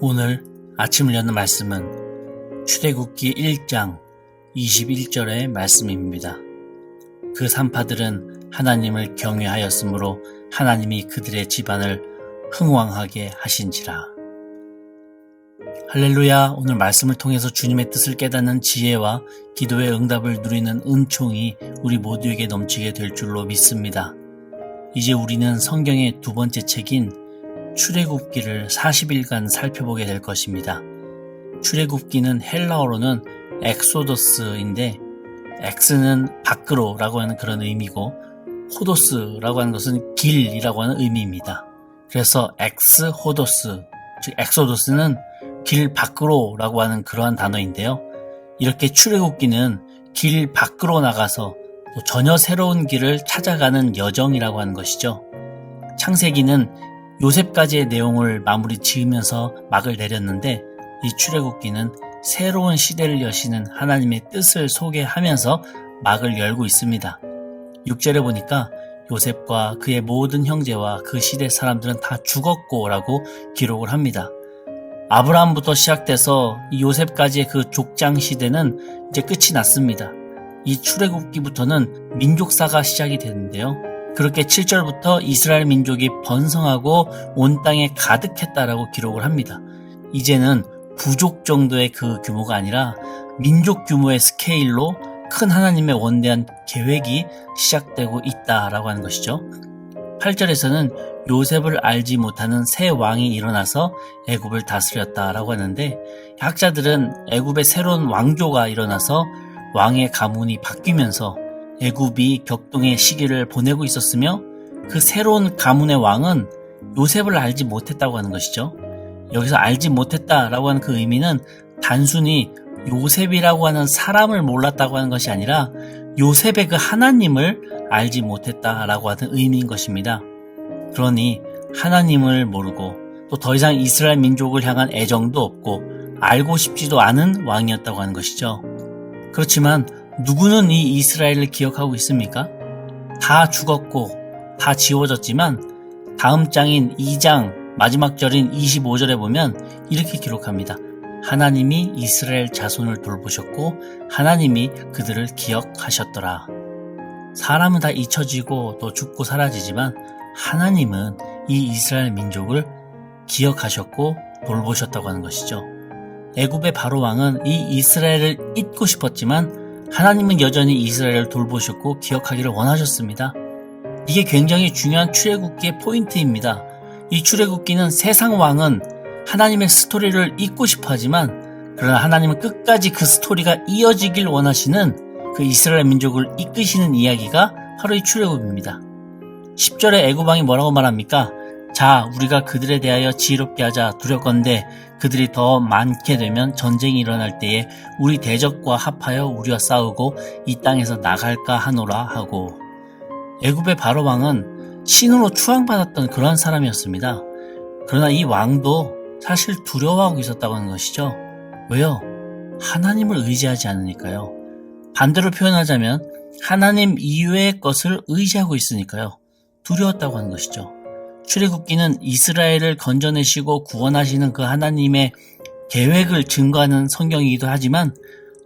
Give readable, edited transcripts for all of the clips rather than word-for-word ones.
오늘 아침을 여는 말씀은 출애굽기 1장 21절의 말씀입니다. 그 산파들은 하나님을 경외하였으므로 하나님이 그들의 집안을 흥왕하게 하신지라. 할렐루야. 오늘 말씀을 통해서 주님의 뜻을 깨닫는 지혜와 기도의 응답을 누리는 은총이 우리 모두에게 넘치게 될 줄로 믿습니다. 이제 우리는 성경의 두 번째 책인 출애굽기를 40일간 살펴보게 될 것입니다. 출애굽기는 헬라어로는 엑소더스인데 엑스는 밖으로라고 하는 그런 의미고 호도스라고 하는 것은 길이라고 하는 의미입니다. 그래서 엑스호도스, 즉 엑소더스는 길 밖으로라고 하는 그러한 단어인데요. 이렇게 출애굽기는 길 밖으로 나가서 또 전혀 새로운 길을 찾아가는 여정이라고 하는 것이죠. 창세기는 요셉까지의 내용을 마무리 지으면서 막을 내렸는데 이 출애굽기는 새로운 시대를 여시는 하나님의 뜻을 소개하면서 막을 열고 있습니다. 6절에 보니까 요셉과 그의 모든 형제와 그 시대 사람들은 다 죽었고 라고 기록을 합니다. 아브라함부터 시작돼서 이 요셉까지의 그 족장 시대는 이제 끝이 났습니다. 이 출애굽기부터는 민족사가 시작이 되는데요. 그렇게 7절부터 이스라엘 민족이 번성하고 온 땅에 가득했다라고 기록을 합니다. 이제는 부족 정도의 그 규모가 아니라 민족 규모의 스케일로 큰 하나님의 원대한 계획이 시작되고 있다라고 하는 것이죠. 8절에서는 요셉을 알지 못하는 새 왕이 일어나서 애굽을 다스렸다라고 하는데 학자들은 애굽의 새로운 왕조가 일어나서 왕의 가문이 바뀌면서 애굽이 격동의 시기를 보내고 있었으며 그 새로운 가문의 왕은 요셉을 알지 못했다고 하는 것이죠. 여기서 알지 못했다라고 하는 그 의미는 단순히 요셉이라고 하는 사람을 몰랐다고 하는 것이 아니라 요셉의 그 하나님을 알지 못했다라고 하는 의미인 것입니다. 그러니 하나님을 모르고 또 더 이상 이스라엘 민족을 향한 애정도 없고 알고 싶지도 않은 왕이었다고 하는 것이죠. 그렇지만 누구는 이 이스라엘을 기억하고 있습니까? 다 죽었고 다 지워졌지만 다음 장인 2장 마지막 절인 25절에 보면 이렇게 기록합니다. 하나님이 이스라엘 자손을 돌보셨고 하나님이 그들을 기억하셨더라. 사람은 다 잊혀지고 또 죽고 사라지지만 하나님은 이 이스라엘 민족을 기억하셨고 돌보셨다고 하는 것이죠. 애굽의 바로 왕은 이 이스라엘을 잊고 싶었지만 하나님은 여전히 이스라엘을 돌보셨고 기억하기를 원하셨습니다. 이게 굉장히 중요한 출애굽기의 포인트입니다. 이 출애굽기는 세상 왕은 하나님의 스토리를 잊고 싶어 하지만 그러나 하나님은 끝까지 그 스토리가 이어지길 원하시는 그 이스라엘 민족을 이끄시는 이야기가 바로 이 출애굽입니다. 10절에 애굽 왕이 뭐라고 말합니까? 자, 우리가 그들에 대하여 지혜롭게 하자. 두렵건대 그들이 더 많게 되면 전쟁이 일어날 때에 우리 대적과 합하여 우리와 싸우고 이 땅에서 나갈까 하노라 하고. 애굽의 바로 왕은 신으로 추앙받았던 그러한 사람이었습니다. 그러나 이 왕도 사실 두려워하고 있었다고 하는 것이죠. 왜요? 하나님을 의지하지 않으니까요. 반대로 표현하자면 하나님 이외의 것을 의지하고 있으니까요. 두려웠다고 하는 것이죠. 출애굽기는 이스라엘을 건져내시고 구원하시는 그 하나님의 계획을 증거하는 성경이기도 하지만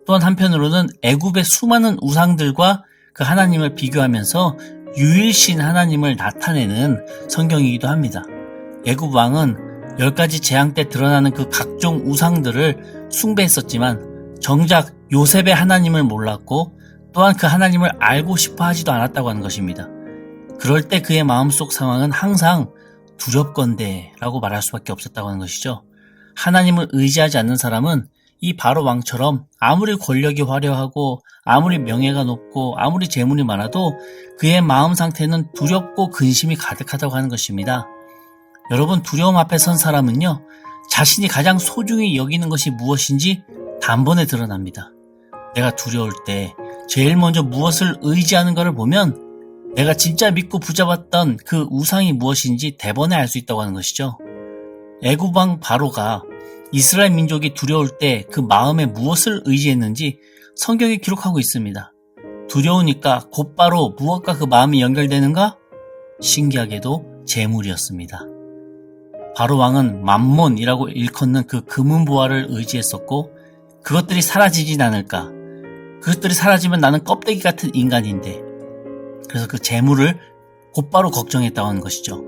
또한 한편으로는 애굽의 수많은 우상들과 그 하나님을 비교하면서 유일신 하나님을 나타내는 성경이기도 합니다. 애굽 왕은 10가지 재앙 때 드러나는 그 각종 우상들을 숭배했었지만 정작 요셉의 하나님을 몰랐고 또한 그 하나님을 알고 싶어 하지도 않았다고 하는 것입니다. 그럴 때 그의 마음속 상황은 항상 두렵건대 라고 말할 수밖에 없었다고 하는 것이죠. 하나님을 의지하지 않는 사람은 이 바로 왕처럼 아무리 권력이 화려하고 아무리 명예가 높고 아무리 재물이 많아도 그의 마음 상태는 두렵고 근심이 가득하다고 하는 것입니다. 여러분, 두려움 앞에 선 사람은요, 자신이 가장 소중히 여기는 것이 무엇인지 단번에 드러납니다. 내가 두려울 때 제일 먼저 무엇을 의지하는가를 보면 내가 진짜 믿고 붙잡았던 그 우상이 무엇인지 대번에 알 수 있다고 하는 것이죠. 애굽 왕 바로가 이스라엘 민족이 두려울 때 그 마음에 무엇을 의지했는지 성경에 기록하고 있습니다. 두려우니까 곧바로 무엇과 그 마음이 연결되는가? 신기하게도 재물이었습니다. 바로 왕은 맘몬이라고 일컫는 그 금은보화를 의지했었고 그것들이 사라지진 않을까. 그것들이 사라지면 나는 껍데기 같은 인간인데. 그래서 그 재물을 곧바로 걱정했다고 하는 것이죠.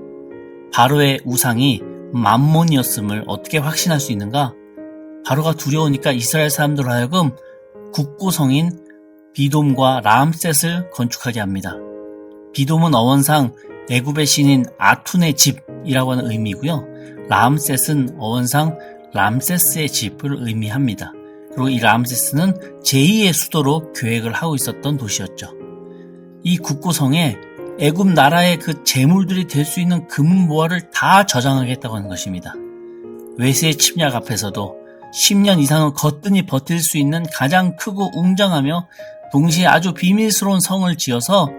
바로의 우상이 맘몬이었음을 어떻게 확신할 수 있는가? 바로가 두려우니까 이스라엘 사람들로 하여금 국고성인 비돔과 라암셋을 건축하게 합니다. 비돔은 어원상 애굽의 신인 아툰의 집이라고 하는 의미고요. 라암셋은 어원상 람세스의 집을 의미합니다. 그리고 이 람세스는 제2의 수도로 계획을 하고 있었던 도시였죠. 이 국고성에 애굽 나라의 그 재물들이 될 수 있는 금은보화를 다 저장하겠다고 하는 것입니다. 외세의 침략 앞에서도 10년 이상은 거뜬히 버틸 수 있는 가장 크고 웅장하며 동시에 아주 비밀스러운 성을 지어서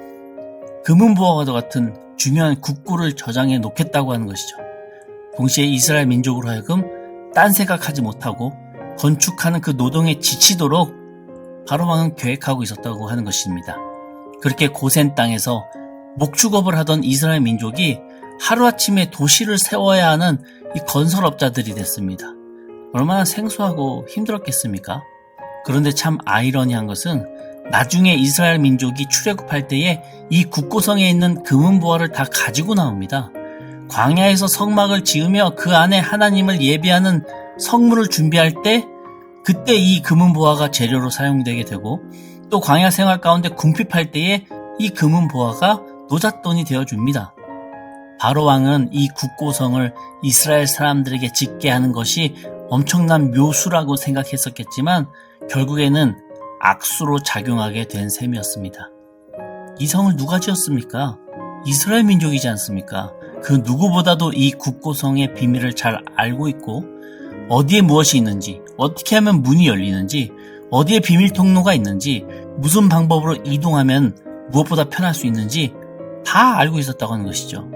금은보화와도 같은 중요한 국고를 저장해 놓겠다고 하는 것이죠. 동시에 이스라엘 민족으로 하여금 딴 생각하지 못하고 건축하는 그 노동에 지치도록 바로왕은 계획하고 있었다고 하는 것입니다. 그렇게 고센 땅에서 목축업을 하던 이스라엘 민족이 하루아침에 도시를 세워야 하는 이 건설업자들이 됐습니다. 얼마나 생소하고 힘들었겠습니까? 그런데 참 아이러니한 것은 나중에 이스라엘 민족이 출애굽할 때에 이 국고성에 있는 금은보화를 다 가지고 나옵니다. 광야에서 성막을 지으며 그 안에 하나님을 예배하는 성물을 준비할 때 그때 이 금은보화가 재료로 사용되게 되고 또 광야 생활 가운데 궁핍할 때에 이 금은보화가 노잣돈이 되어줍니다. 바로왕은 이 국고성을 이스라엘 사람들에게 짓게 하는 것이 엄청난 묘수라고 생각했었겠지만 결국에는 악수로 작용하게 된 셈이었습니다. 이 성을 누가 지었습니까? 이스라엘 민족이지 않습니까? 그 누구보다도 이 국고성의 비밀을 잘 알고 있고 어디에 무엇이 있는지, 어떻게 하면 문이 열리는지, 어디에 비밀 통로가 있는지, 무슨 방법으로 이동하면 무엇보다 편할 수 있는지 다 알고 있었다고 하는 것이죠.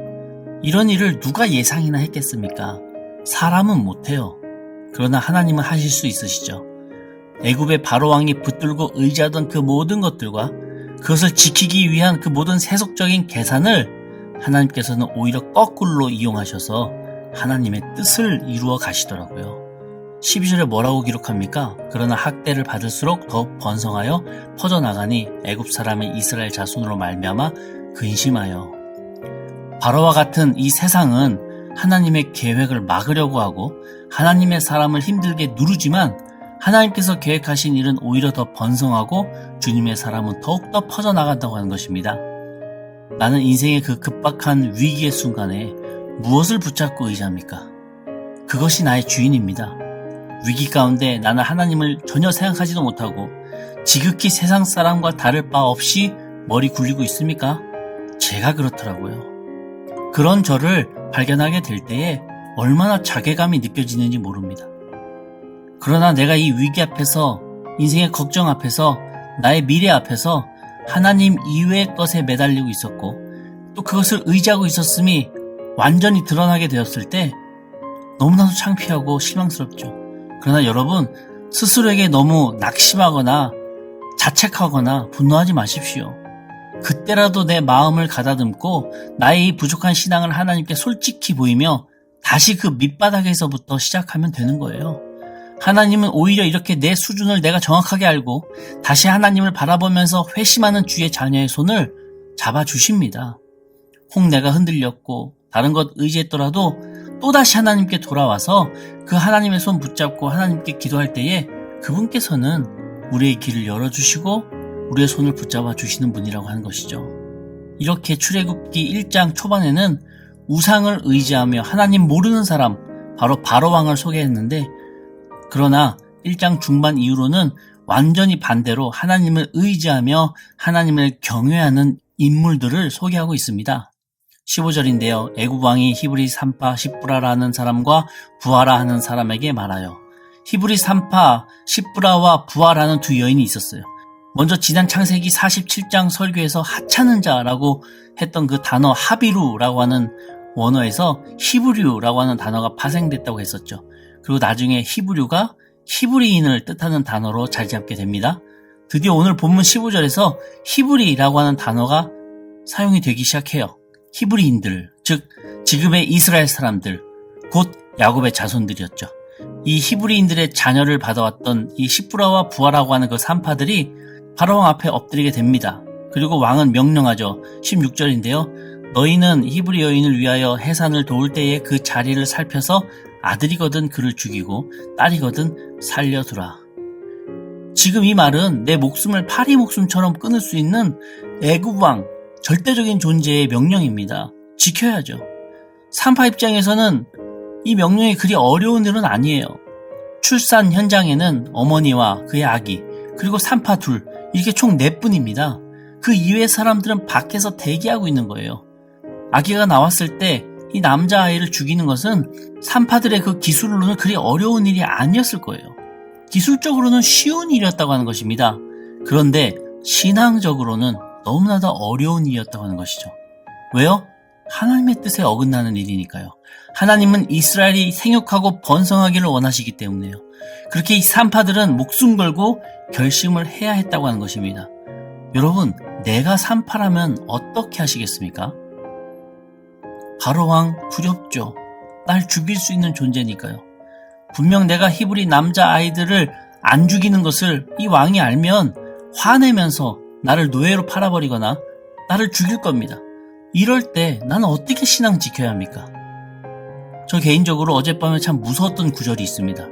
이런 일을 누가 예상이나 했겠습니까? 사람은 못해요. 그러나 하나님은 하실 수 있으시죠. 애굽의 바로왕이 붙들고 의지하던 그 모든 것들과 그것을 지키기 위한 그 모든 세속적인 계산을 하나님께서는 오히려 거꾸로 이용하셔서 하나님의 뜻을 이루어 가시더라고요. 12절에 뭐라고 기록합니까? 그러나 학대를 받을수록 더욱 번성하여 퍼져나가니 애굽 사람이 이스라엘 자손으로 말미암아 근심하여. 바로와 같은 이 세상은 하나님의 계획을 막으려고 하고 하나님의 사람을 힘들게 누르지만 하나님께서 계획하신 일은 오히려 더 번성하고 주님의 사람은 더욱더 퍼져나간다고 하는 것입니다. 나는 인생의 그 급박한 위기의 순간에 무엇을 붙잡고 의지합니까? 그것이 나의 주인입니다. 위기 가운데 나는 하나님을 전혀 생각하지도 못하고 지극히 세상 사람과 다를 바 없이 머리 굴리고 있습니까? 제가 그렇더라고요. 그런 저를 발견하게 될 때에 얼마나 자괴감이 느껴지는지 모릅니다. 그러나 내가 이 위기 앞에서, 인생의 걱정 앞에서, 나의 미래 앞에서 하나님 이외의 것에 매달리고 있었고 또 그것을 의지하고 있었음이 완전히 드러나게 되었을 때 너무나도 창피하고 실망스럽죠. 그러나 여러분, 스스로에게 너무 낙심하거나 자책하거나 분노하지 마십시오. 그때라도 내 마음을 가다듬고 나의 이 부족한 신앙을 하나님께 솔직히 보이며 다시 그 밑바닥에서부터 시작하면 되는 거예요. 하나님은 오히려 이렇게 내 수준을 내가 정확하게 알고 다시 하나님을 바라보면서 회심하는 주의 자녀의 손을 잡아주십니다. 혹 내가 흔들렸고 다른 것 의지했더라도 또다시 하나님께 돌아와서 그 하나님의 손 붙잡고 하나님께 기도할 때에 그분께서는 우리의 길을 열어주시고 우리의 손을 붙잡아 주시는 분이라고 하는 것이죠. 이렇게 출애굽기 1장 초반에는 우상을 의지하며 하나님 모르는 사람, 바로 바로왕을 소개했는데 그러나 1장 중반 이후로는 완전히 반대로 하나님을 의지하며 하나님을 경외하는 인물들을 소개하고 있습니다. 15절인데요. 애굽 왕이 히브리 산파 십브라라는 사람과 부하라 하는 사람에게 말하여. 히브리 산파 십브라와 부하라는 두 여인이 있었어요. 먼저 지난 창세기 47장 설교에서 하찮은 자라고 했던 그 단어 하비루라고 하는 원어에서 히브류라고 하는 단어가 파생됐다고 했었죠. 그리고 나중에 히브류가 히브리인을 뜻하는 단어로 자리 잡게 됩니다. 드디어 오늘 본문 15절에서 히브리라고 하는 단어가 사용이 되기 시작해요. 히브리인들, 즉 지금의 이스라엘 사람들, 곧 야곱의 자손들이었죠. 이 히브리인들의 자녀를 받아왔던 이 시브라와 부하라고 하는 그 산파들이 바로왕 앞에 엎드리게 됩니다. 그리고 왕은 명령하죠. 16절인데요. 너희는 히브리 여인을 위하여 해산을 도울 때에 그 자리를 살펴서 아들이거든 그를 죽이고 딸이거든 살려두라. 지금 이 말은 내 목숨을 파리 목숨처럼 끊을 수 있는 애굽왕, 절대적인 존재의 명령입니다. 지켜야죠. 산파 입장에서는 이 명령이 그리 어려운 일은 아니에요. 출산 현장에는 어머니와 그의 아기, 그리고 산파 둘, 이렇게 총 4분입니다. 그 이외의 사람들은 밖에서 대기하고 있는 거예요. 아기가 나왔을 때 이 남자아이를 죽이는 것은 산파들의 그 기술로는 그리 어려운 일이 아니었을 거예요. 기술적으로는 쉬운 일이었다고 하는 것입니다. 그런데 신앙적으로는 너무나도 어려운 일이었다고 하는 것이죠. 왜요? 하나님의 뜻에 어긋나는 일이니까요. 하나님은 이스라엘이 생육하고 번성하기를 원하시기 때문에요. 그렇게 이 산파들은 목숨 걸고 결심을 해야 했다고 하는 것입니다. 여러분, 내가 산파라면 어떻게 하시겠습니까? 바로왕 두렵죠. 날 죽일 수 있는 존재니까요. 분명 내가 히브리 남자아이들을 안 죽이는 것을 이 왕이 알면 화내면서 나를 노예로 팔아버리거나 나를 죽일 겁니다. 이럴 때 나는 어떻게 신앙 지켜야 합니까? 저 개인적으로 어젯밤에 참 무서웠던 구절이 있습니다.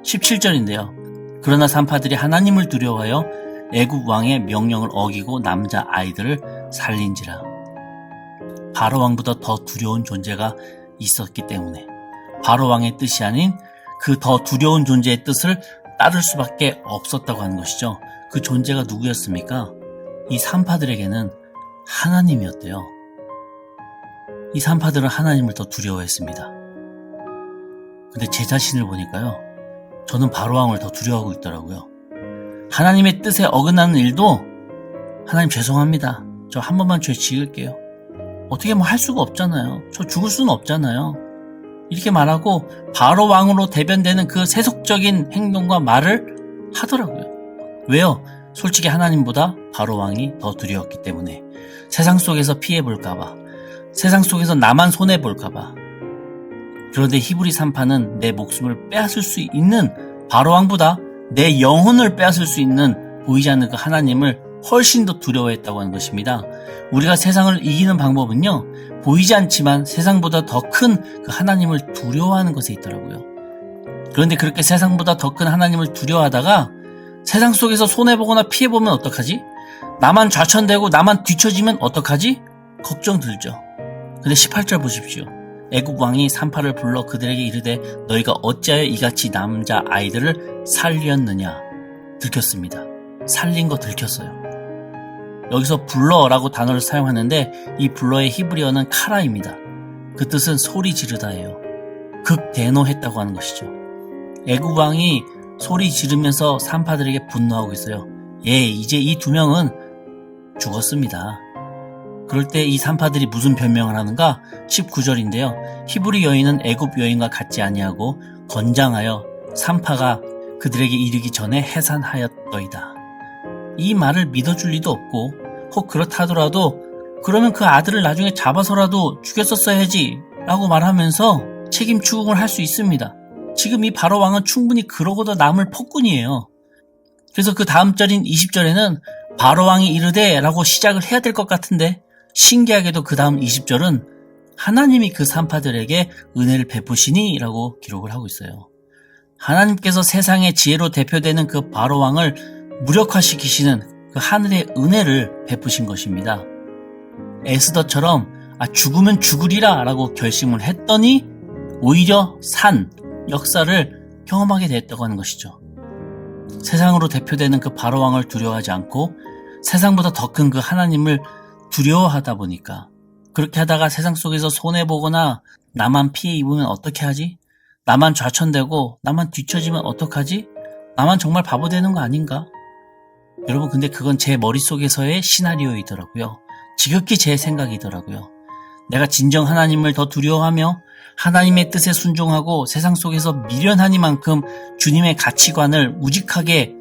17절인데요. 그러나 산파들이 하나님을 두려워하여 애굽 왕의 명령을 어기고 남자아이들을 살린지라. 바로왕보다 더 두려운 존재가 있었기 때문에 바로왕의 뜻이 아닌 그 더 두려운 존재의 뜻을 따를 수밖에 없었다고 하는 것이죠. 그 존재가 누구였습니까? 이 산파들에게는 하나님이었대요. 이 산파들은 하나님을 더 두려워했습니다. 근데 제 자신을 보니까요, 저는 바로왕을 더 두려워하고 있더라고요. 하나님의 뜻에 어긋나는 일도 하나님 죄송합니다. 저 한 번만 죄 지을게요. 어떻게 뭐 할 수가 없잖아요. 저 죽을 수는 없잖아요. 이렇게 말하고 바로왕으로 대변되는 그 세속적인 행동과 말을 하더라고요. 왜요? 솔직히 하나님보다 바로왕이 더 두려웠기 때문에. 세상 속에서 피해볼까봐, 세상 속에서 나만 손해볼까봐. 그런데 히브리 산파는 내 목숨을 빼앗을 수 있는 바로왕보다 내 영혼을 빼앗을 수 있는 보이지 않는 그 하나님을 훨씬 더 두려워했다고 하는 것입니다. 우리가 세상을 이기는 방법은요, 보이지 않지만 세상보다 더 큰 그 하나님을 두려워하는 것에 있더라고요. 그런데 그렇게 세상보다 더 큰 하나님을 두려워하다가 세상 속에서 손해보거나 피해보면 어떡하지? 나만 좌천되고 나만 뒤처지면 어떡하지? 걱정 들죠. 근데 18절 보십시오. 애굽 왕이 산파를 불러 그들에게 이르되 너희가 어찌하여 이같이 남자 아이들을 살렸느냐? 들켰습니다. 살린 거 들켰어요. 여기서 불러라고 단어를 사용하는데 이 불러의 히브리어는 카라입니다. 그 뜻은 소리 지르다예요. 극대노했다고 하는 것이죠. 애굽 왕이 소리 지르면서 산파들에게 분노하고 있어요. 이제 이 2명은 죽었습니다. 그럴 때 이 산파들이 무슨 변명을 하는가? 19절인데요. 히브리 여인은 애굽 여인과 같지 아니하고 건장하여 산파가 그들에게 이르기 전에 해산하였더이다. 이 말을 믿어줄 리도 없고, 혹 그렇다 하더라도 그러면 그 아들을 나중에 잡아서라도 죽였었어야지 라고 말하면서 책임 추궁을 할 수 있습니다. 지금 이 바로왕은 충분히 그러고도 남을 폭군이에요. 그래서 그 다음 절인 20절에는 바로왕이 이르되 라고 시작을 해야 될 것 같은데, 신기하게도 그 다음 20절은 하나님이 그 산파들에게 은혜를 베푸시니 라고 기록을 하고 있어요. 하나님께서 세상의 지혜로 대표되는 그 바로왕을 무력화시키시는 그 하늘의 은혜를 베푸신 것입니다. 에스더처럼 죽으면 죽으리라 라고 결심을 했더니 오히려 산 역사를 경험하게 됐다고 하는 것이죠. 세상으로 대표되는 그 바로왕을 두려워하지 않고 세상보다 더 큰 그 하나님을 두려워하다 보니까, 그렇게 하다가 세상 속에서 손해보거나 나만 피해 입으면 어떻게 하지? 나만 좌천되고 나만 뒤처지면 어떡하지? 나만 정말 바보 되는 거 아닌가? 여러분, 근데 그건 제 머릿속에서의 시나리오이더라고요. 지극히 제 생각이더라고요. 내가 진정 하나님을 더 두려워하며 하나님의 뜻에 순종하고 세상 속에서 미련하니만큼 주님의 가치관을 우직하게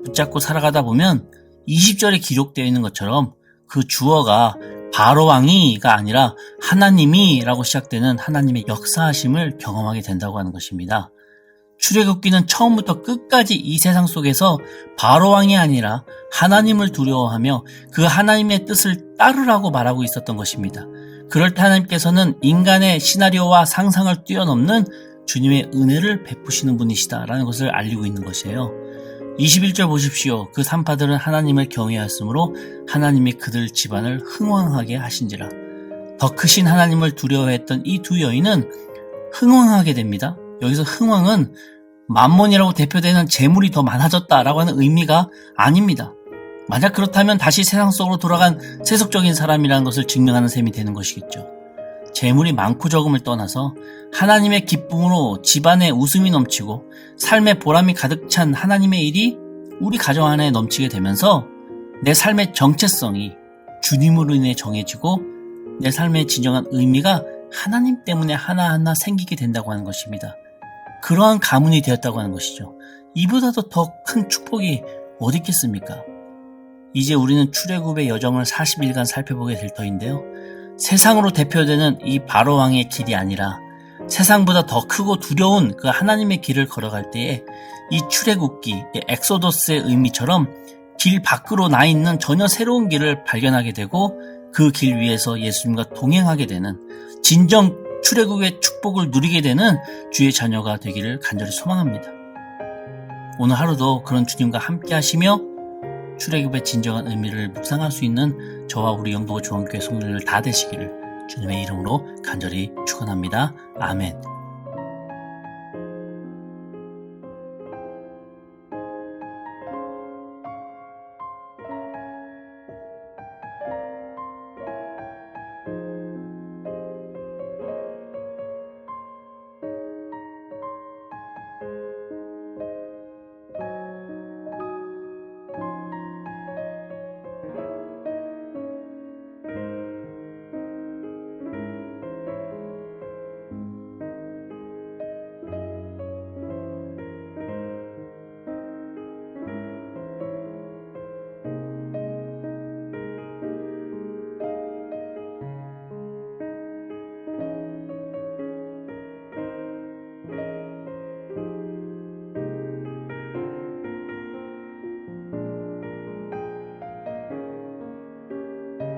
붙잡고 살아가다 보면 20절에 기록되어 있는 것처럼 그 주어가 바로왕이가 아니라 하나님이라고 시작되는 하나님의 역사하심을 경험하게 된다고 하는 것입니다. 출애굽기는 처음부터 끝까지 이 세상 속에서 바로왕이 아니라 하나님을 두려워하며 그 하나님의 뜻을 따르라고 말하고 있었던 것입니다. 그럴 때 하나님께서는 인간의 시나리오와 상상을 뛰어넘는 주님의 은혜를 베푸시는 분이시다라는 것을 알리고 있는 것이에요. 21절 보십시오. 그 산파들은 하나님을 경외하였으므로 하나님이 그들 집안을 흥왕하게 하신지라. 더 크신 하나님을 두려워했던 이 두 여인은 흥왕하게 됩니다. 여기서 흥왕은 만몬이라고 대표되는 재물이 더 많아졌다라고 하는 의미가 아닙니다. 만약 그렇다면 다시 세상 속으로 돌아간 세속적인 사람이라는 것을 증명하는 셈이 되는 것이겠죠. 재물이 많고 적음을 떠나서 하나님의 기쁨으로 집안에 웃음이 넘치고 삶의 보람이 가득 찬 하나님의 일이 우리 가정 안에 넘치게 되면서 내 삶의 정체성이 주님으로 인해 정해지고 내 삶의 진정한 의미가 하나님 때문에 하나하나 생기게 된다고 하는 것입니다. 그러한 가문이 되었다고 하는 것이죠. 이보다도 더 큰 축복이 어디 있겠습니까? 이제 우리는 출애굽의 여정을 40일간 살펴보게 될 터인데요. 세상으로 대표되는 이 바로왕의 길이 아니라 세상보다 더 크고 두려운 그 하나님의 길을 걸어갈 때에 이 출애굽기, 엑소더스의 의미처럼 길 밖으로 나 있는 전혀 새로운 길을 발견하게 되고 그 길 위에서 예수님과 동행하게 되는 진정 출애굽의 축복을 누리게 되는 주의 자녀가 되기를 간절히 소망합니다. 오늘 하루도 그런 주님과 함께 하시며 출애굽의 진정한 의미를 묵상할 수 있는 저와 우리 영도 조원교회 성도들 다 되시기를 주님의 이름으로 간절히 축원합니다. 아멘.